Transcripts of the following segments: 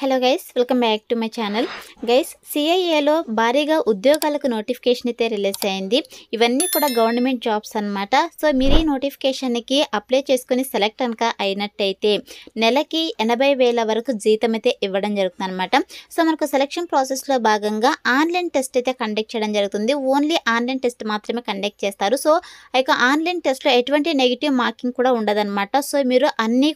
Hello guys, welcome back to my channel. Guys, సిఐఏలో భారీగా ఉద్యోగాలకు నోటిఫికేషన్ అయితే రిలీజ్ అయింది. ఇవన్నీ కూడా గవర్నమెంట్ జాబ్స్ అనమాట. సో మీరు ఈ నోటిఫికేషన్కి అప్లై చేసుకుని సెలెక్ట్ కనుక అయినట్టయితే నెలకి 80,000 వరకు జీతం అయితే ఇవ్వడం జరుగుతుంది అనమాట. సో మనకు సెలెక్షన్ ప్రాసెస్లో భాగంగా ఆన్లైన్ టెస్ట్ అయితే కండక్ట్ చేయడం జరుగుతుంది. ఓన్లీ ఆన్లైన్ టెస్ట్ మాత్రమే కండక్ట్ చేస్తారు. సో ఆ యొక్క ఆన్లైన్ టెస్ట్లో ఎటువంటి నెగిటివ్ మార్కింగ్ కూడా ఉండదన్నమాట. సో మీరు అన్ని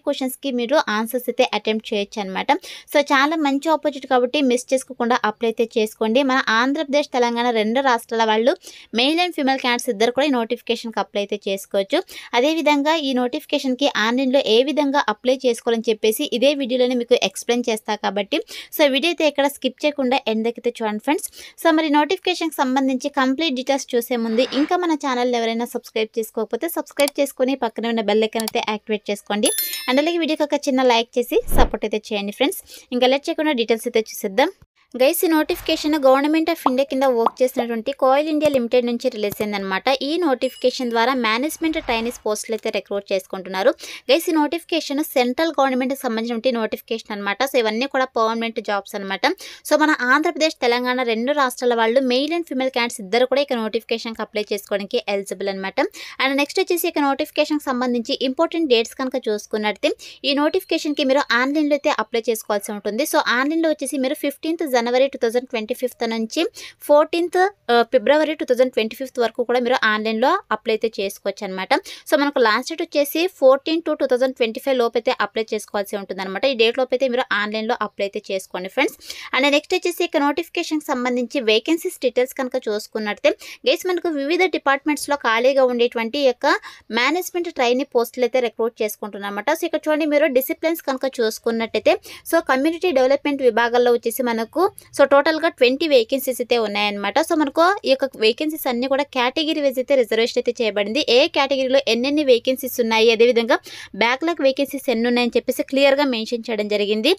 క్వశ్చన్స్కి మీరు ఆన్సర్స్ అయితే అటెంప్ట్ చేయొచ్చు అనమాట. సో చాలా మంచి ఆపర్చునిటీ కాబట్టి మిస్ చేసుకోకుండా అప్లై అయితే చేసుకోండి. మన ఆంధ్రప్రదేశ్, తెలంగాణ రెండు రాష్ట్రాల వాళ్ళు మెయిల్ అండ్ ఫీమేల్ క్యాండిడేట్స్ ఇద్దరు కూడా ఈ నోటిఫికేషన్కి అప్లై అయితే చేసుకోవచ్చు. అదేవిధంగా ఈ నోటిఫికేషన్కి ఆన్లైన్లో ఏ విధంగా అప్లై చేసుకోవాలని చెప్పేసి ఇదే వీడియోలోనే మీకు ఎక్స్ప్లెయిన్ చేస్తా కాబట్టి సో వీడియో అయితే ఎక్కడ స్కిప్ చేయకుండా ఎండ్ దగ్గర చూడండి ఫ్రెండ్స్. సో మరి నోటిఫికేషన్కి సంబంధించి కంప్లీట్ డీటెయిల్స్ చూసే ముందు ఇంకా మన ఛానల్ ఎవరైనా సబ్స్క్రైబ్ చేసుకోకపోతే సబ్స్క్రైబ్ చేసుకొని పక్కనే ఉన్న బెల్ ఐకాన్ అయితే యాక్టివేట్ చేసుకోండి. అండ్ అలాగే వీడియోకి ఒక చిన్న లైక్ చేసి సపోర్ట్ అయితే చేయండి ఫ్రెండ్స్. ఇంకా లెట్ చేయకుండా డీటెయిల్స్ అయితే చూసేద్దాం. గైస్, ఈ నోటిఫికేషన్ గవర్నమెంట్ ఆఫ్ ఇండియా కింద వర్క్ చేసినటువంటి కోయిల్ ఇండియా లిమిటెడ్ నుంచి రిలీజ్ అయిందనమాట. ఈ నోటిఫికేషన్ ద్వారా మేనేజ్మెంట్ ట్రైనీస్ పోస్టులు అయితే రిక్రూట్ చేసుకుంటున్నారు. గైస్, ఈ నోటిఫికేషన్ సెంట్రల్ గవర్నమెంట్కి సంబంధించిన నోటిఫికేషన్ అనమాట. సో ఇవన్నీ కూడా పర్మనెంట్ జాబ్స్ అనమాట. సో మన ఆంధ్రప్రదేశ్, తెలంగాణ రెండు రాష్ట్రాల వాళ్ళు మెయిల్ అండ్ ఫీమేల్ క్యాండిడేట్స్ ఇద్దరు కూడా ఇక నోటిఫికేషన్కి అప్లై చేసుకోవడానికి ఎలిజిబుల్ అనమాట. అండ్ నెక్స్ట్ వచ్చేసి ఇక నోటిఫికేషన్కి సంబంధించి ఇంపార్టెంట్ డేట్స్ కనుక చూసుకున్నట్టే ఈ నోటిఫికేషన్కి మీరు ఆన్లైన్లో అయితే అప్లై చేసుకోవాల్సి ఉంటుంది. సో ఆన్లైన్లో వచ్చేసి మీరు 15th జనవరి 2025 నుంచి 14th ఫిబ్రవరి 2025 వరకు కూడా మీరు ఆన్లైన్లో అప్లై అయితే చేసుకోవచ్చు అనమాట. సో మనకు లాస్ట్ డేట్ వచ్చేసి 14 to 2025 లోపు అయితే అప్లై చేసుకోవాల్సి ఉంటుంది అనమాట. ఈ డేట్ లోపు అయితే మీరు ఆన్లైన్లో అప్లై అయితే చేసుకోండి ఫ్రెండ్స్. అండ్ నెక్స్ట్ వచ్చేసి ఇక నోటిఫికేషన్కి సంబంధించి వేకెన్సీస్ డీటెయిల్స్ కనుక చూసుకున్నట్టే గైస్ మనకు వివిధ డిపార్ట్మెంట్స్లో ఖాళీగా ఉండేటువంటి యొక్క మేనేజ్మెంట్ ట్రైనీ పోస్టులు అయితే రిక్రూట్ చేసుకుంటున్నారు అనమాట. సో ఇక్కడ చూడండి మీరు డిసిప్లిన్స్ కనుక చూసుకున్నట్టయితే సో కమ్యూనిటీ డెవలప్మెంట్ విభాగాల్లో వచ్చేసి మనకు సో టోటల్గా 20 వేకెన్సీస్ అయితే ఉన్నాయన్నమాట. సో మనకు ఈ యొక్క వేకెన్సీస్ అన్ని కూడా కేటగిరీ వైజ్ అయితే రిజర్వేషన్ అయితే చేయబడింది. ఏ కేటగిరీలో ఎన్నెన్ని వేకెన్సీస్ ఉన్నాయి, అదేవిధంగా బ్యాక్లాగ్ వేకెన్సీస్ ఎన్ని ఉన్నాయని చెప్పేసి క్లియర్గా మెన్షన్ చేయడం జరిగింది.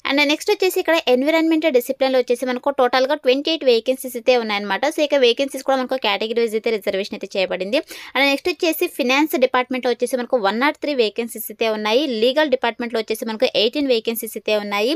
అండ్ నెక్స్ట్ వచ్చేసి ఇక్కడ ఎన్విరాన్మెంటల్ డిసిప్లిన్లో వచ్చేసి మనకు టోటల్గా 28 వేకెన్సీస్ అయితే ఉన్నాయన్నమాట. సో ఇక వేకెన్సీస్ కూడా మనకు కేటగిరీ వైజ్ అయితే రిజర్వేషన్ అయితే చేయబడింది. అండ్ నెక్స్ట్ వచ్చేసి ఫినాన్స్ డిపార్ట్మెంట్లో వచ్చేసి మనకు 103 వేకెన్సీస్ అయితే ఉన్నాయి. లీగల్ డిపార్ట్మెంట్లో వచ్చేసి మనకు 18 వేకెన్సీస్ అయితే ఉన్నాయి.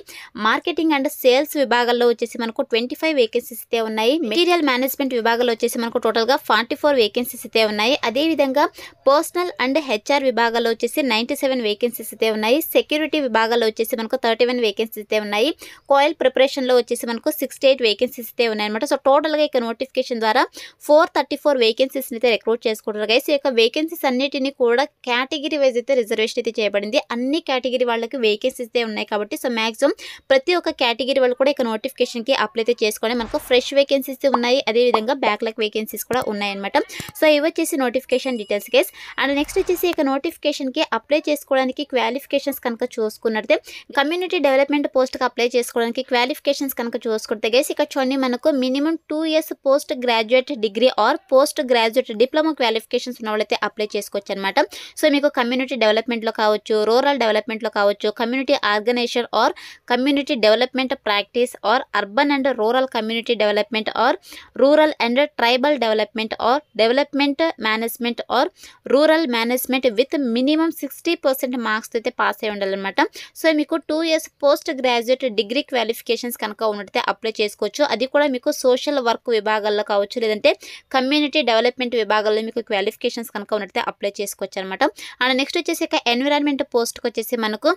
మార్కెటింగ్ అండ్ సేల్స్ విభాగాల్లో వచ్చేసి మనకు 25 వేకెన్సీస్ అయితే ఉన్నాయి. మెటీరియల్ మేనేజ్మెంట్ విభాగాల్లో వచ్చేసి మనకు టోటల్గా 44 వేకెన్సీస్ అయితే ఉన్నాయి. అదేవిధంగా పర్సనల్ అండ్ హెచ్ఆర్ విభాగాల్లో వచ్చేసి 97 వేకెన్సీస్ అయితే ఉన్నాయి. సెక్యూరిటీ విభాగాల్లో వచ్చేసి మనకు 31 వేకెన్సీస్ అయితే ఉన్నాయి. కోయిల్ ప్రిపరేషన్లో వచ్చేసి మనకు 68 వేకెన్సీస్ అయితే ఉన్నాయి అనమాట. సో టోటల్గా ఇక నోటిఫికేషన్ ద్వారా 434 వేకెన్సీస్ అయితే రిక్రూట్ చేసుకుంటారు గైస్. ఈ యొక్క వేకెన్సీస్ అన్నిటిని కూడా కేటగిరీ వైజ్ అయితే రిజర్వేషన్ అయితే చేయబడింది. అన్ని కేటగిరీ వాళ్ళకి వేకెన్సీస్ అయితే ఉన్నాయి కాబట్టి సో మ్యాక్సిమం ప్రతి ఒక్క కేటగిరీ వాళ్ళు కూడా ఇక నోటిఫికేషన్కి అప్లై అయితే చేసుకొని మనకు ఫ్రెష్ వేకెన్సీస్ ఉన్నాయి. అదేవిధంగా బ్యాక్లాగ్ వేకెన్సీస్ కూడా ఉన్నాయన్నమాట. సో ఇవి వచ్చేసి notification details guys. And next వచ్చేసి ఇక నోటిఫికేషన్కి అప్లై చేసుకోవడానికి క్వాలిఫికేషన్స్ కనుక చూసుకున్నట్టే కమ్యూనిటీ డెవలప్మెంట్ పోస్ట్కి అప్లై చేసుకోవడానికి క్వాలిఫికేషన్స్ కనుక చూసుకుంటే గైస్ ఇక్కడ చూడండి మనకు minimum 2 years post graduate degree are post graduate diploma qualifications ఉన్న వాళ్ళైతే అప్లై చేసుకోవచ్చు అనమాట. సో మీకు కమ్యూనిటీ డెవలప్మెంట్లో కావచ్చు, రూరల్ డెవలప్మెంట్లో కావచ్చు, community organisation or community development practice or urban and rural community development or rural and tribal development or development management or rural management with minimum 60% marks అయితే పాస్ అయి ఉండాలన్నమాట. సో మీకు 2 years post graduate degree qualifications కనుక ఉన్నట్టయితే apply చేసుకోవచ్చు. అది కూడా మీకు సోషల్ వర్క్ విభాగాల్లో కావచ్చు, లేదంటే కమ్యూనిటీ డెవలప్మెంట్ విభాగాల్లో మీకు క్వాలిఫికేషన్స్ కనుక ఉన్నట్టయితే అప్లై చేసుకోవచ్చు అనమాట. అండ్ నెక్స్ట్ వచ్చేసి ఇక ఎన్విరాన్మెంట్ పోస్ట్కి వచ్చేసి మనకు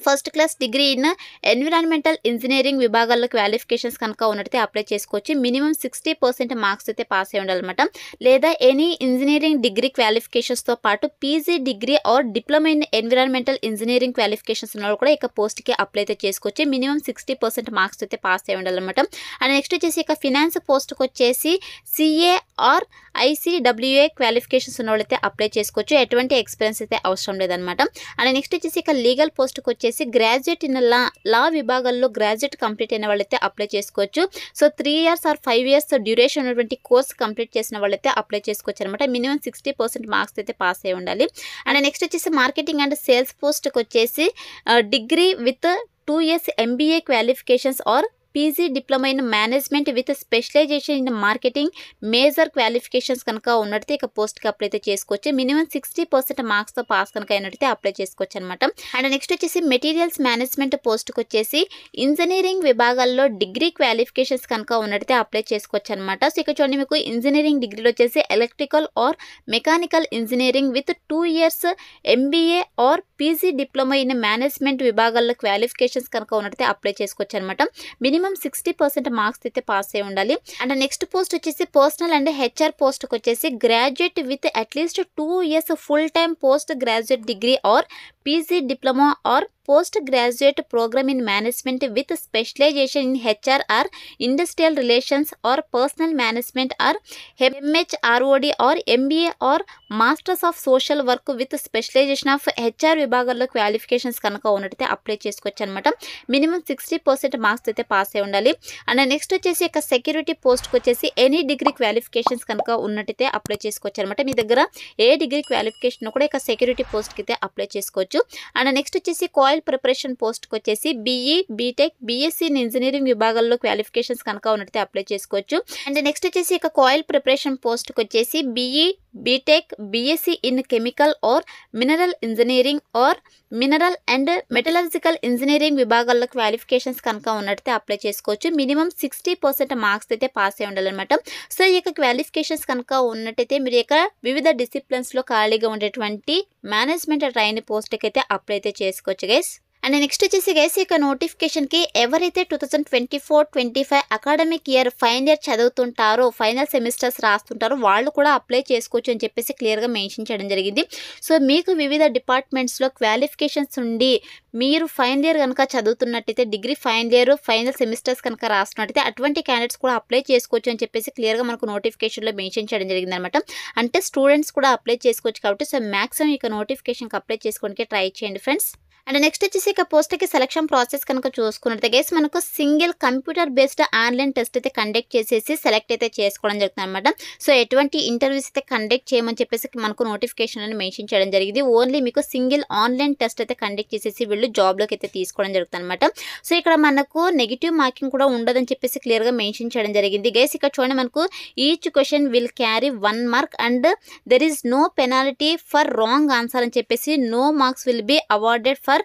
first class degree in environmental engineering విభాగాల్లో క్వాలిఫికేషన్స్ కనుక ఉన్నట్టయితే అప్లై చేసుకోవచ్చు. మినిమం 60% మార్క్స్ అయితే పాస్ అయి ఉండాలన్నమాట. లేదా ఎనీ ఇంజనీరింగ్ డిగ్రీ క్వాలిఫికేషన్స్తో పాటు PG degree or diploma in environmental engineering qualifications ఉన్న కూడా ఇక పోస్ట్కి అప్లై అయితే చేసుకోవచ్చు. మినిమం 60% మార్క్స్ అయితే పాస్ అయి ఉండాలన్నమాట. అండ్ నెక్స్ట్ వచ్చేసి ఇక ఫినాన్స్ పోస్ట్కి వచ్చేసి సిఏ ఆర్ ICWA క్వాలిఫికేషన్స్ ఉన్న వాళ్ళైతే అప్లై చేసుకోవచ్చు. ఎటువంటి ఎక్స్పీరియన్స్ అయితే అవసరం లేదనమాట. అండ్ నెక్స్ట్ వచ్చేసి ఇక లీగల్ పోస్ట్కి వచ్చేసి గ్రాడ్యుయేట్ ఇన్ లా విభాగాల్లో గ్రాడ్యుయేట్ కంప్లీట్ అయిన వాళ్ళైతే అప్లై చేసుకోవచ్చు. So 3 years or 5 years duration ఉన్నటువంటి కోర్స్ కంప్లీట్ చేసిన వాళ్ళైతే అప్లై చేసుకోవచ్చు అనమాట. మినిమం 60% మార్క్స్ అయితే పాస్ అయి ఉండాలి. అండ్ నెక్స్ట్ వచ్చేసి మార్కెటింగ్ అండ్ సేల్స్ పోస్ట్కి వచ్చేసి degree with 2 years MBA qualifications or PG diploma in management with specialisation in marketing major qualifications కనుక ఉన్నట్టయితే ఇక పోస్ట్కి అప్లై అయితే చేసుకోవచ్చు. మినిమం 60% మార్క్స్తో పాస్ కనుక అయినట్టయితే అప్లై చేసుకోవచ్చు అనమాట. అండ్ నెక్స్ట్ వచ్చేసి మెటీరియల్స్ మేనేజ్మెంట్ పోస్ట్కి వచ్చేసి ఇంజనీరింగ్ విభాగాల్లో డిగ్రీ క్వాలిఫికేషన్స్ కనుక ఉన్నట్టయితే అప్లై చేసుకోవచ్చు అనమాట. సో ఇక్కడ చూడండి, మీకు ఇంజనీరింగ్ డిగ్రీలో వచ్చేసి electrical or mechanical engineering with 2 years MBA are PG diploma in management విభాగాల్లో క్వాలిఫికేషన్స్ కనుక ఉన్నట్టయితే అప్లై చేసుకోవచ్చు అనమాట. మినిమం 60% మార్క్స్ అయితే పాస్ అయి ఉండాలి. అండ్ నెక్స్ట్ పోస్ట్ వచ్చేసి పర్సనల్ అండ్ HR పోస్ట్కి వచ్చేసి graduate with at least 2 years full time post graduate degree or PG diploma or post graduate programme in management with specialisation in HR or industrial relations or personnel management or MHROD or MBA or masters of social work with specialisation of HR విభాగాల్లో qualifications కనుక ఉన్నట్టయితే apply చేసుకోవచ్చు అనమాట. Minimum 60% marks అయితే pass అయి ఉండాలి. And next వచ్చేసి ఇక సెక్యూరిటీ పోస్ట్కి వచ్చేసి ఎనీ డిగ్రీ క్వాలిఫికేషన్స్ కనుక ఉన్నట్టయితే అప్లై చేసుకోవచ్చు అనమాట. మీ దగ్గర ఏ డిగ్రీ క్వాలిఫికేషన్ కూడా ఇక సెక్యూరిటీ పోస్ట్కి అయితే అప్లై చేసుకోవచ్చు. అండ్ నెక్స్ట్ వచ్చేసి కాయిల్ ప్రిపరేషన్ పోస్ట్కి వచ్చేసి BE BTech BSc in engineering విభాగాల్లో క్వాలిఫికేషన్స్ కనుక ఉన్నట్టయితే అప్లై చేసుకోవచ్చు. అండ్ నెక్స్ట్ వచ్చేసి ఇక కాయిల్ ప్రిపరేషన్ పోస్ట్కి వచ్చేసి BE BTech BSc in chemical or mineral engineering or mineral and metallurgical engineering విభాగాల్లో క్వాలిఫికేషన్స్ కనుక ఉన్నట్టయితే అప్లై చేసుకోవచ్చు. మినిమం 60% మార్క్స్ అయితే పాస్ అయి ఉండాలన్నమాట. సో ఈ యొక్క క్వాలిఫికేషన్స్ కనుక ఉన్నట్టయితే మీరు యొక్క వివిధ డిసిప్లిన్స్లో ఖాళీగా ఉండేటువంటి మేనేజ్మెంట్ ట్రైనీ పోస్ట్కి అయితే అప్లై అయితే చేసుకోవచ్చు గైస్. అండ్ నెక్స్ట్ వచ్చేసి గైస్ ఇక నోటిఫికేషన్కి ఎవరైతే 2024-25 అకాడమిక్ ఇయర్ ఫైనల్ ఇయర్ చదువుతుంటారో, ఫైనల్ సెమిస్టర్స్ రాస్తుంటారో వాళ్ళు కూడా అప్లై చేసుకోవచ్చు అని చెప్పేసి క్లియర్గా మెన్షన్ చేయడం జరిగింది. సో మీకు వివిధ డిపార్ట్మెంట్స్లో క్వాలిఫికేషన్స్ ఉండి మీరు ఫైనల్ ఇయర్ కనుక చదువుతున్నట్టయితే, degree final year final semesters కనుక రాస్తున్నట్టయితే అటువంటి క్యాండిడేట్స్ కూడా అప్లై చేసుకోవచ్చు అని చెప్పేసి క్లియర్గా మనకు నోటిఫికేషన్లో మెన్షన్ చేయడం జరిగింది అనమాట. అంటే స్టూడెంట్స్ కూడా అప్లై చేసుకోవచ్చు కాబట్టి సో మ్యాక్సిమం ఇక నోటిఫికేషన్కి అప్లై చేసుకోవడానికి ట్రై చేయండి ఫ్రెండ్స్. అండ్ నెక్స్ట్ వచ్చేసి ఇక పోస్ట్కి సెలక్షన్ ప్రాసెస్ కనుక చూసుకున్నట్టు గైస్ మనకు single computer based online test అయితే కండక్ట్ చేసేసి సెలెక్ట్ అయితే చేసుకోవడం జరుగుతుంది అనమాట. సో ఎటువంటి ఇంటర్వ్యూస్ అయితే కండక్ట్ చేయమని చెప్పేసి మనకు నోటిఫికేషన్ అని మెన్షన్ చేయడం జరిగింది. ఓన్లీ మీకు సింగిల్ ఆన్లైన్ టెస్ట్ అయితే కండక్ట్ చేసేసి వీళ్ళు జాబ్లోకి అయితే తీసుకోవడం జరుగుతుంది అనమాట. సో ఇక్కడ మనకు నెగిటివ్ మార్కింగ్ కూడా ఉండదని చెప్పేసి క్లియర్గా మెన్షన్ చేయడం జరిగింది గైస్. ఇక్కడ చూడండి, మనకు each question will carry 1 mark and there is no penalty for wrong answer అని చెప్పేసి no marks will be awarded for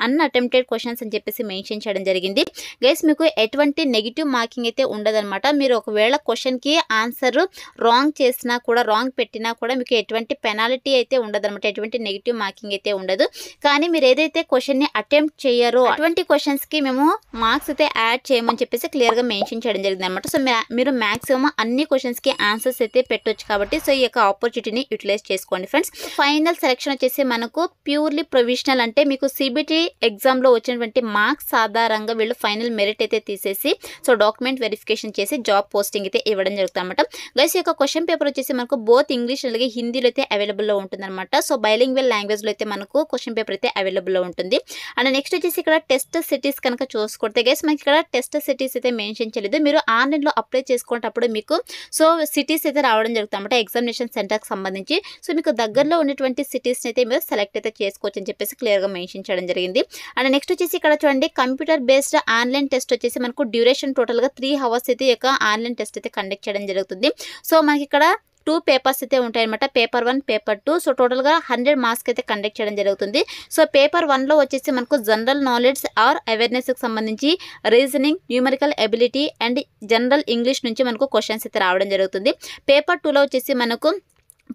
unattempted questions అని చెప్పేసి మెన్షన్ చేయడం జరిగింది గైస్. మీకు ఎటువంటి నెగిటివ్ మార్కింగ్ అయితే ఉండదన్నమాట. మీరు ఒకవేళ క్వశ్చన్కి ఆన్సర్ రాంగ్ చేసినా కూడా, రాంగ్ పెట్టినా కూడా మీకు ఎటువంటి పెనాల్టీ అయితే ఉండదన్నమాట. ఎటువంటి నెగిటివ్ మార్కింగ్ అయితే ఉండదు. కానీ మీరు ఏదైతే క్వశ్చన్ని అటెంప్ట్ చేయరో అటువంటి క్వశ్చన్స్కి మేము మార్క్స్ అయితే యాడ్ చేయమని చెప్పేసి క్లియర్గా మెన్షన్ చేయడం జరిగింది అనమాట. సో మీరు మ్యాక్సిమం అన్ని క్వశ్చన్స్కి ఆన్సర్స్ అయితే పెట్టొచ్చు కాబట్టి సో ఈ యొక్క ఆపర్చునిటీని యూటిలైజ్ చేసుకోండి ఫ్రెండ్స్. ఫైనల్ సెలెక్షన్ వచ్చేసి మనకు ప్యూర్లీ ప్రొవిజనల్, అంటే మీకు CBT ఎగ్జామ్లో వచ్చినటువంటి మార్క్స్ ఆధారంగా వీళ్ళు ఫైనల్ మెరిట్ అయితే తీసేసి సో డాక్యుమెంట్ వెరిఫికేషన్ చేసి జాబ్ పోస్టింగ్ అయితే ఇవ్వడం జరుగుతుంది అనమాట. గైస్ ఈ యొక్క క్వశ్చన్ పేపర్ వచ్చేసి మనకు బోత్ ఇంగ్లీష్ అలాగే హిందీలో అయితే అవైలబుల్లో ఉంటుందన్నమాట. సో బైలింగ్వల్ లాంగ్వేజ్లో అయితే మనకు క్వశ్చన్ పేపర్ అయితే అవైలబుల్లో ఉంటుంది. అండ్ నెక్స్ట్ వచ్చేసి ఇక్కడ టెస్ట్ సిటీస్ కనుక చూసుకుంటే గైస్ మనకి ఇక్కడ టెస్ట్ సిటీస్ అయితే మెన్షన్ చేయలేదు. మీరు ఆన్లైన్లో అప్లై చేసుకునేటప్పుడు మీకు సో సిటీస్ అయితే రావడం జరుగుతుంది అనమాట ఎగ్జామినేషన్ సెంటర్కి సంబంధించి. సో మీకు దగ్గరలో ఉన్నటువంటి సిటీస్ని అయితే మీరు సెలెక్ట్ అయితే చేసుకోవచ్చు అని చెప్పేసి క్లియర్గా మెన్షన్ చేయడం జరిగింది. అండ్ నెక్స్ట్ వచ్చేసి ఇక్కడ చూడండి, కంప్యూటర్ బేస్డ్ ఆన్లైన్ టెస్ట్ వచ్చేసి మనకు డ్యూరేషన్ టోటల్గా 3 hours అయితే ఈ యొక్క ఆన్లైన్ టెస్ట్ అయితే కండక్ట్ చేయడం జరుగుతుంది. సో మనకి ఇక్కడ 2 పేపర్స్ అయితే ఉంటాయన్నమాట. Paper 1 paper 2. సో టోటల్గా 100 మార్క్స్ అయితే కండక్ట్ చేయడం జరుగుతుంది. సో పేపర్ 1లో వచ్చేసి మనకు జనరల్ నాలెడ్జ్ ఆర్ అవేర్నెస్కి సంబంధించి reasoning, numerical ability and general English నుంచి మనకు క్వశ్చన్స్ అయితే రావడం జరుగుతుంది. పేపర్ 2లో వచ్చేసి మనకు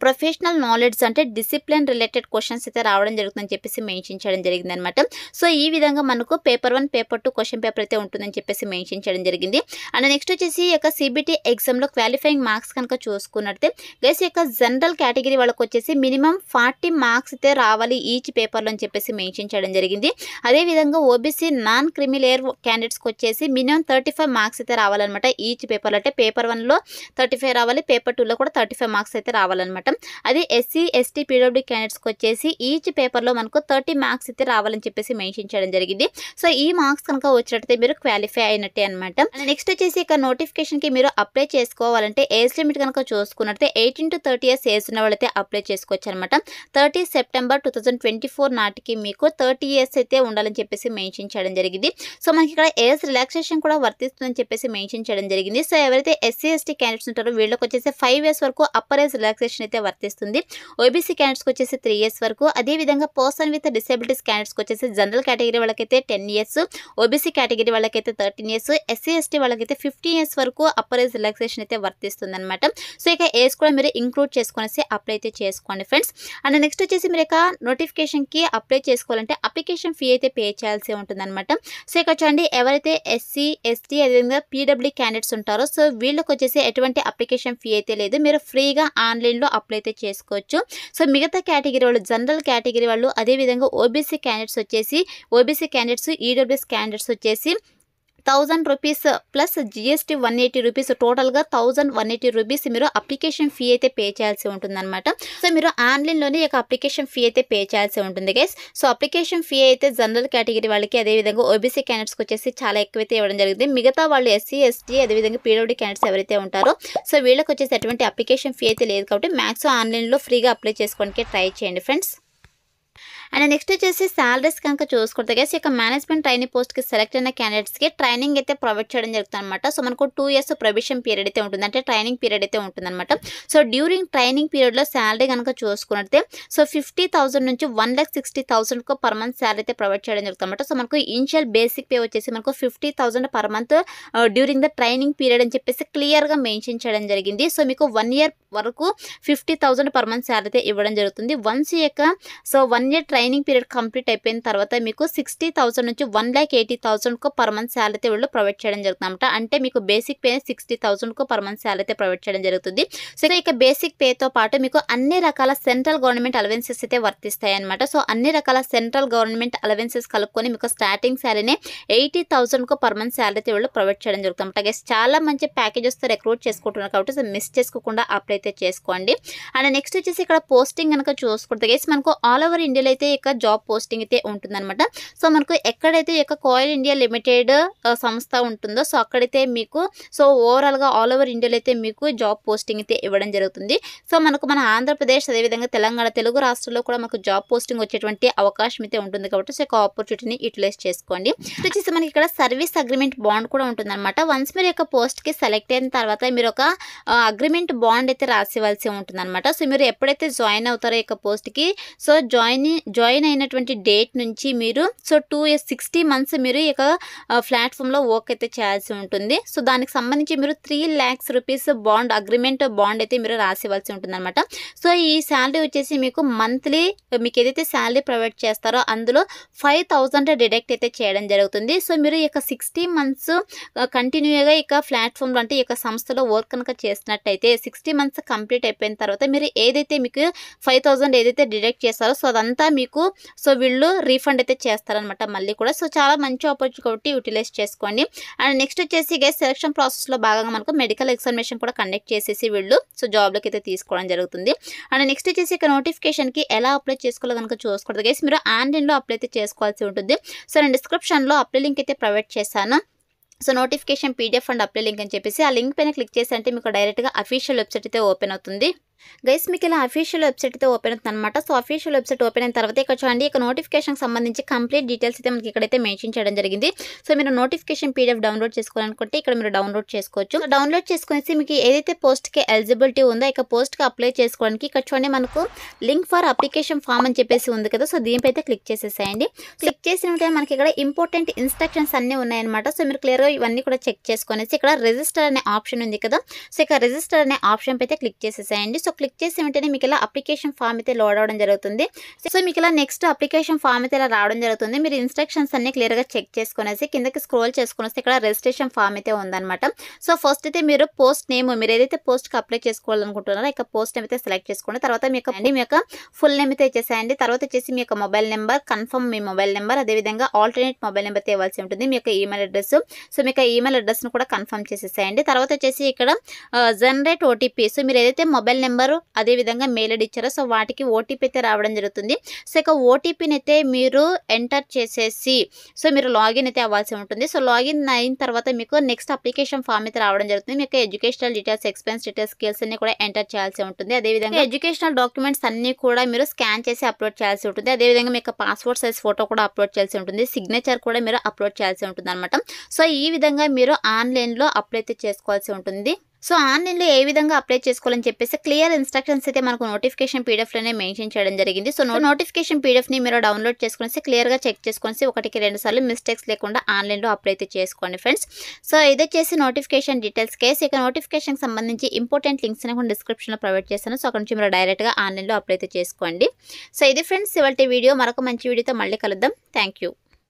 ప్రొఫెషనల్ నాలెడ్జ్ అంటే డిసిప్లిన్ రిలేటెడ్ క్వశ్చన్స్ అయితే రావడం జరుగుతుందని చెప్పేసి మెన్షన్ చేయడం జరిగింది అనమాట. సో ఈ విధంగా మనకు పేపర్ 1 పేపర్ 2 క్వశ్చన్ పేపర్ అయితే ఉంటుందని చెప్పేసి మెన్షన్ చేయడం జరిగింది. అండ్ నెక్స్ట్ వచ్చేసి ఈ యొక్క CBT ఎగ్జామ్లో క్వాలిఫైయింగ్ మార్క్స్ కనుక చూసుకున్నట్టే గైస్ యొక్క జనరల్ కేటగిరీ వాళ్ళకి వచ్చేసి మినిమం 40 మార్క్స్ అయితే రావాలి ఈచ్ పేపర్లో అని చెప్పేసి మెన్షన్ చేయడం జరిగింది. అదేవిధంగా OBC నాన్ క్రిమిలేయర్ క్యాండిడేట్స్కి వచ్చేసి మినిమం 35 మార్క్స్ అయితే రావాలన్నమాట ఈచ్ పేపర్లో. అంటే పేపర్ 1లో 35 రావాలి, పేపర్ 2లో కూడా 35 మార్క్స్ అయితే రావాలన్నమాట. అనమాట. అది ఎస్సీ ఎస్టీ పీడబ్ల్యూడీ క్యాండిడేట్స్కి వచ్చేసి ఈచ్ పేపర్లో మనకు 30 మార్క్స్ అయితే రావాలని చెప్పేసి మెన్షన్ చేయడం జరిగింది. సో ఈ మార్క్స్ కనుక వచ్చినట్టయితే మీరు క్వాలిఫై అయినట్టే అనమాట. నెక్స్ట్ వచ్చేసి ఇక నోటిఫికేషన్కి మీరు అప్లై చేసుకోవాలంటే ఏజ్ లిమిట్ కనుక చూసుకున్నట్టే 18 to 30 years ఏజ్ ఉన్న వాళ్ళైతే అప్లై చేసుకోవచ్చు అనమాట. 30 September 2024 నాటికి మీకు 30 years అయితే ఉండాలని చెప్పేసి మెన్షన్ చేయడం జరిగింది. సో మనకి ఇక్కడ ఏజ్ రిలాక్సేషన్ కూడా వర్తిస్తుందని చెప్పేసి మెన్షన్ చేయడం జరిగింది. సో ఎవరైతే ఎస్సీ ఎస్టీ క్యాండిడేట్స్ ఉంటారో వీళ్ళకి వచ్చేసి 5 years వరకు అప్పర్ ఏజ్ రిలాక్సేషన్ అయితే వర్తిస్తుంది. ఓబీసీ క్యాండిడేట్స్కి వచ్చేసి 3 years వరకు, అదేవిధంగా పర్సన్ విత్ డిసేబిలిటీస్ క్యాండిడేట్స్కి వచ్చేసి జనరల్ కేటగిరీ వాళ్ళకైతే 10 years, ఓబీసీ కేటగిరీ వాళ్ళకైతే 13 years, ఎస్సీ ఎస్టీ వాళ్ళకైతే 15 years వరకు అప్పర్ ఏజ్ రిలాక్సేషన్ అయితే వర్తిస్తుంది అనమాట. సో ఇక ఏజ్ కూడా మీరు ఇంక్లూడ్ చేసుకునేసి అప్లై అయితే చేసుకోండి ఫ్రెండ్స్. అండ్ నెక్స్ట్ వచ్చేసి మీరు ఇక నోటిఫికేషన్కి అప్లై చేసుకోవాలంటే అప్లికేషన్ ఫీ అయితే పే చేయాల్సి ఉంటుంది అనమాట. సో ఇక చూడండి ఎవరైతే ఎస్సీ ఎస్టీ అదేవిధంగా పీడబ్ల్యూడీ క్యాండిడేట్స్ ఉంటారో సో వీళ్ళకి వచ్చేసి ఎటువంటి అప్లికేషన్ ఫీ అయితే లేదు, మీరు ఫ్రీగా ఆన్లైన్లో అప్లై అయితే చేసుకోవచ్చు. సో మిగతా కేటగిరీ వాళ్ళు జనరల్ కేటగిరీ వాళ్ళు అదేవిధంగా ఓబీసీ క్యాండిడేట్స్ ఈడబ్ల్యూఎస్ క్యాండిడేట్స్ వచ్చేసి 1000 rupees ప్లస్ జిఎస్టీ 180 rupees, టోటల్గా 1180 rupees మీరు అప్లికేషన్ ఫీ అయితే పే చేయాల్సి ఉంటుందన్నమాట. సో మీరు ఆన్లైన్లోనే ఈ యొక్క అప్లికేషన్ ఫీ అయితే పే చేయాల్సి ఉంటుంది గైస్. సో అప్లికేషన్ ఫీ అయితే జనరల్ కేటగిరీ వాళ్ళకి అదేవిధంగా ఓబీసీ క్యాండిడేట్స్కి వచ్చేసి చాలా ఎక్కువైతే ఇవ్వడం జరిగింది. మిగతా వాళ్ళు ఎస్సీ ఎస్టీ అదేవిధంగా పీడబ్ల్యూడీ క్యాండిడేట్స్ ఎవరైతే ఉంటారో సో వీళ్ళకి వచ్చేసి ఎటువంటి అప్లికేషన్ ఫీ అయితే లేదు కాబట్టి మ్యాక్సిమం ఆన్లైన్లో ఫ్రీగా అప్లై చేసుకోవడానికి ట్రై చేయండి ఫ్రెండ్స్. అండ్ నెక్స్ట్ వచ్చేసి సాలరీస్ కనుక చూసుకుంటే గైస్ ఇక మేనేజ్మెంట్ ట్రైనింగ్ పోస్ట్కి సెలెక్ట్ అయిన క్యాండిడేట్స్కి ట్రైనింగ్ అయితే ప్రొవైడ్ చేయడం జరుగుతుంది అనమాట. సో మనకు 2 years ప్రొబేషన్ పీరియడ్ అయితే ఉంటుంది, అంటే ట్రైనింగ్ పీరియడ్ అయితే ఉంటుందన్నమాట. సో డ్యూరింగ్ ట్రైనింగ్ పీరియడ్లో శాలరీ కనుక చూసుకున్నట్టే సో 50,000 నుంచి 1,60,000 పర్ మంత్ శాలరీ అయితే ప్రొవైడ్ చేయడం జరుగుతుంది అనమాట. సో మనకు ఇనిషియల్ బేసిక్ పే వచ్చేసి మనకు 50,000 per month during the training period అని చెప్పేసి క్లియర్గా మెన్షన్ చేయడం జరిగింది. సో మీకు 1 year వరకు 50,000 పర్ మంత్ శాలరీ అయితే ఇవ్వడం జరుగుతుంది. వన్స్ యొక్క so 1 year training period complete అయిపోయిన తర్వాత మీకు 60,000 నుంచి 1,80,000 పర్ మంత్ శాలరీ అయితే వీళ్ళు ప్రొవైడ్ చేయడం జరుగుతుంది అనమాట. అంటే మీకు basic pay 60,000 per month salary అయితే ప్రొవైడ్ చేయడం జరుగుతుంది. సో ఇక బేసిక్ పేతో పాటు మీకు అన్ని రకాల సెంట్రల్ గవర్నమెంట్ అలవెన్సెస్ అయితే వర్తిస్తాయి అనమాట. సో అన్ని రకాల సెంట్రల్ గవర్నమెంట్ అలవెన్సెస్ కలుపుకొని మీకు స్టార్టింగ్ శాలరీనే 80,000 పర్ మంత్ శాలరీ అయితే వీళ్ళు ప్రొవైడ్ చేయడం జరుగుతుంది అనమాట. గైస్ చాలా మంచి ప్యాకేజెస్తో రిక్రూట్ చేసుకుంటున్నారు కాబట్టి సో మిస్ చేసుకోకుండా అప్లై అయితే చేసుకోండి. అండ్ నెక్స్ట్ వచ్చేసి ఇక్కడ పోస్టింగ్ కనుక చూసుకుంటే గైస్ మనకు ఆల్ ఓవర్ ఇండియాలో అయితే ఇక జాబ్ పోస్టింగ్ అయితే ఉంటుందన్నమాట. సో మనకు ఎక్కడైతే ఇక కోయిల్ ఇండియా లిమిటెడ్ సంస్థ ఉంటుందో సో అక్కడైతే మీకు సో ఓవరాల్గా ఆల్ ఓవర్ ఇండియాలో అయితే మీకు జాబ్ పోస్టింగ్ అయితే ఇవ్వడం జరుగుతుంది. సో మనకు మన ఆంధ్రప్రదేశ్ అదేవిధంగా తెలంగాణ తెలుగు రాష్ట్రాల్లో కూడా మనకు జాబ్ పోస్టింగ్ వచ్చేటువంటి అవకాశం అయితే ఉంటుంది కాబట్టి సో ఆపర్చునిటీని యూటిలైజ్ చేసుకోండి. వచ్చేసి మనకి ఇక్కడ సర్వీస్ అగ్రిమెంట్ బాండ్ కూడా ఉంటుందన్నమాట. వన్స్ మీరు యొక్క పోస్ట్కి సెలెక్ట్ అయిన తర్వాత మీరు ఒక అగ్రిమెంట్ బాండ్ అయితే రాసివ్వాల్సి ఉంటుందన్నమాట. సో మీరు ఎప్పుడైతే జాయిన్ అవుతారో ఈ యొక్క పోస్ట్కి సో జాయిన్ అయినటువంటి డేట్ నుంచి మీరు సో 2 years 60 months మీరు ఈ యొక్క ప్లాట్ఫామ్లో వర్క్ అయితే చేయాల్సి ఉంటుంది. సో దానికి సంబంధించి మీరు 3 lakhs rupees bond agreement bond అయితే మీరు రాసివ్వాల్సి ఉంటుంది అనమాట. సో ఈ శాలరీ వచ్చేసి మీకు మంత్లీ మీకు ఏదైతే శాలరీ ప్రొవైడ్ చేస్తారో అందులో 5,000 డిడక్ట్ అయితే చేయడం జరుగుతుంది. సో మీరు ఈ యొక్క 60 months కంటిన్యూగా ఇక ప్లాట్ఫామ్లో అంటే ఈ యొక్క సంస్థలో వర్క్ కనుక చేసినట్టయితే 60 months కంప్లీట్ అయిపోయిన తర్వాత మీరు ఏదైతే మీకు 5,000 ఏదైతే డిడక్ట్ చేస్తారో సో అదంతా మీకు సో వీళ్ళు రీఫండ్ అయితే చేస్తారనమాట మళ్ళీ కూడా. సో చాలా మంచి ఆపర్చునిటీ కాబట్టి యూటిలైజ్ చేసుకోండి. అండ్ నెక్స్ట్ వచ్చేసి గైస్ సెలక్షన్ ప్రాసెస్లో భాగంగా మనకు మెడికల్ ఎగ్జామినేషన్ కూడా కండక్ట్ చేసేసి వీళ్ళు సో జాబ్లోకి అయితే తీసుకోవడం జరుగుతుంది. అండ్ నెక్స్ట్ వచ్చేసి ఇక నోటిఫికేషన్కి ఎలా అప్లై చేసుకోవాలో కనుక చూసుకోవద్దు గైస్ మీరు ఆన్లైన్లో అప్లై అయితే చేసుకోవాల్సి ఉంటుంది. సో నేను డిస్క్రిప్షన్లో అప్లై లింక్ అయితే ప్రొవైడ్ చేశాను. So notification PDF and apply link అని చెప్పేసి ఆ లింక్ పైన క్లిక్ చేసి అంటే మీకు డైరెక్ట్గా అఫీషియల్ వెబ్సైట్ అయితే ఓపెన్ అవుతుంది. గైస్ మీకు ఇలా అఫీషియల్ వెబ్సైట్ అయితే ఓపెన్ అవుతుంది అనమాట. సో అఫీషియల్ వెబ్సైట్ ఓపెన్ అయిన తర్వాత ఇక్కడ చూడండి ఇక నోటిఫికేషన్కి సంబంధించి కంప్లీట్ డీటెయిల్స్ అయితే మనకి ఇక్కడైతే మెన్షన్ చేయడం జరిగింది. సో మీరు నోటిఫికేషన్ పీడిఎఫ్ డౌన్లోడ్ చేసుకోవాలనుకుంటే ఇక్కడ మీరు డౌన్లోడ్ చేసుకోవచ్చు. డౌన్లోడ్ చేసుకునేసి మీకు ఏదైతే పోస్ట్కి ఎలిజిబిలిటీ ఉందో ఇక పోస్ట్కి అప్లై చేసుకోవడానికి ఇక్కడ చూడండి మనకు లింక్ ఫర్ అప్లికేషన్ ఫామ్ అని చెప్పేసి ఉంది కదా. సో దీనిపై అయితే క్లిక్ చేసేసేయండి. క్లిక్ చేసినట్టే మనకి ఇక్కడ ఇంపార్టెంట్ ఇన్స్ట్రక్షన్స్ అన్నీ ఉన్నాయన్నమాట. సో మీరు క్లియర్గా ఇవన్నీ కూడా చెక్ చేసుకునేసి ఇక్కడ రిజిస్టర్ అనే ఆప్షన్ ఉంది కదా. సో ఇక రిజిస్టర్ అనే ఆప్షన్ పై అయితే క్లిక్ చేసేసేయండి. సో క్లిక్ చేసి వెంటనే మీకు ఇలా అప్లికేషన్ ఫామ్ అయితే లోడ్ అవడం జరుగుతుంది. సో మీకు ఇలా నెక్స్ట్ అప్లికేషన్ ఫామ్ అయితే ఇలా రావడం జరుగుతుంది. మీరు ఇన్స్ట్రక్షన్స్ అన్ని క్లియర్గా చెక్ చేసుకునేసి కిందకి స్క్రోల్ చేసుకుని వస్తే ఇక్కడ రిజిస్ట్రేషన్ ఫామ్ అయితే ఉందన్నమాట. సో ఫస్ట్ అయితే మీరు పోస్ట్ నేమ్ మీరు ఏదైతే పోస్ట్కి అప్లై చేసుకోవాలనుకుంటున్నారో ఇక పోస్ట్ నేమ్ అయితే సెలెక్ట్ చేసుకోండి. తర్వాత మీ యొక్క ఫుల్ నేమ్ అయితే ఇచ్చేసేయండి. తర్వాత వచ్చేసి మీ యొక్క మొబైల్ నెంబర్ కన్ఫర్మ్ మీ మొబైల్ నెంబర్ అదేవిధంగా ఆల్టర్నేట్ మొబైల్ నెంబర్ అయితే ఇవ్వాల్సి ఉంటుంది. మీ యొక్క ఈమెయిల్ అడ్రస్ సో మీ యొక్క ఈమెయిల్ అడ్రస్ను కూడా కన్ఫర్మ్ చేసేసేయండి. తర్వాత వచ్చేసి ఇక్కడ జనరేట్ ఓటీపీ సో మీరు ఏదైతే మొబైల్ నెంబర్ నెంబరు అదేవిధంగా మెయిల్ ఐడి ఇచ్చారో సో వాటికి ఓటీపీ అయితే రావడం జరుగుతుంది. సో ఇక ఓటీపీని అయితే మీరు ఎంటర్ చేసేసి సో మీరు లాగిన్ అయితే అవ్వాల్సి ఉంటుంది. సో లాగిన్ అయిన తర్వాత మీకు నెక్స్ట్ అప్లికేషన్ ఫామ్ అయితే రావడం జరుగుతుంది. మీకు educational details, expense details, skills అన్ని కూడా ఎంటర్ చేయాల్సి ఉంటుంది. అదేవిధంగా ఎడ్యుకేషనల్ డాక్యుమెంట్స్ అన్ని కూడా మీరు స్కాన్ చేసి అప్లోడ్ చేయాల్సి ఉంటుంది. అదేవిధంగా మీకు పాస్పోర్ట్ సైజ్ ఫోటో కూడా అప్లోడ్ చేయాల్సి ఉంటుంది. సిగ్నేచర్ కూడా మీరు అప్లోడ్ చేయాల్సి ఉంటుంది అనమాట. సో ఈ విధంగా మీరు ఆన్లైన్లో అప్లై అయితే చేసుకోవాల్సి ఉంటుంది. సో ఆన్లైన్లో ఏ విధంగా అప్లై చేసుకోవాలని చెప్పేసి క్లియర్ ఇన్స్ట్రక్షన్స్ అయితే మనకు నోటిఫికేషన్ పీడిఎఫ్లోనే మెన్షన్ చేయడం జరిగింది. సో నోటిఫికేషన్ పీడిఎఫ్ని మీరు డౌన్లోడ్ చేసుకుని క్లియర్గా చెక్ చేసుకొని 1-2 సార్లు మిస్టేక్స్ లేకుండా ఆన్లైన్లో అప్లై అయితే చేసుకోండి ఫ్రెండ్స్. సో ఇది వచ్చేసి నోటిఫికేషన్ డీటెయిల్స్ కేసు. ఇక నోటిఫికేషన్కి సంబంధించి ఇంపార్టెంట్ లింక్స్ కూడా డిస్క్రిప్షన్లో ప్రొవైడ్ చేస్తాను. సో అక్కడ నుంచి మీరు డైరెక్ట్గా ఆన్లైన్లో అప్లై అయితే చేసుకోండి. సో ఇది ఫ్రెండ్స్ ఇవాళ వీడియో. మరొక మంచి వీడియోతో మళ్ళీ కలుద్దాం. Thank you.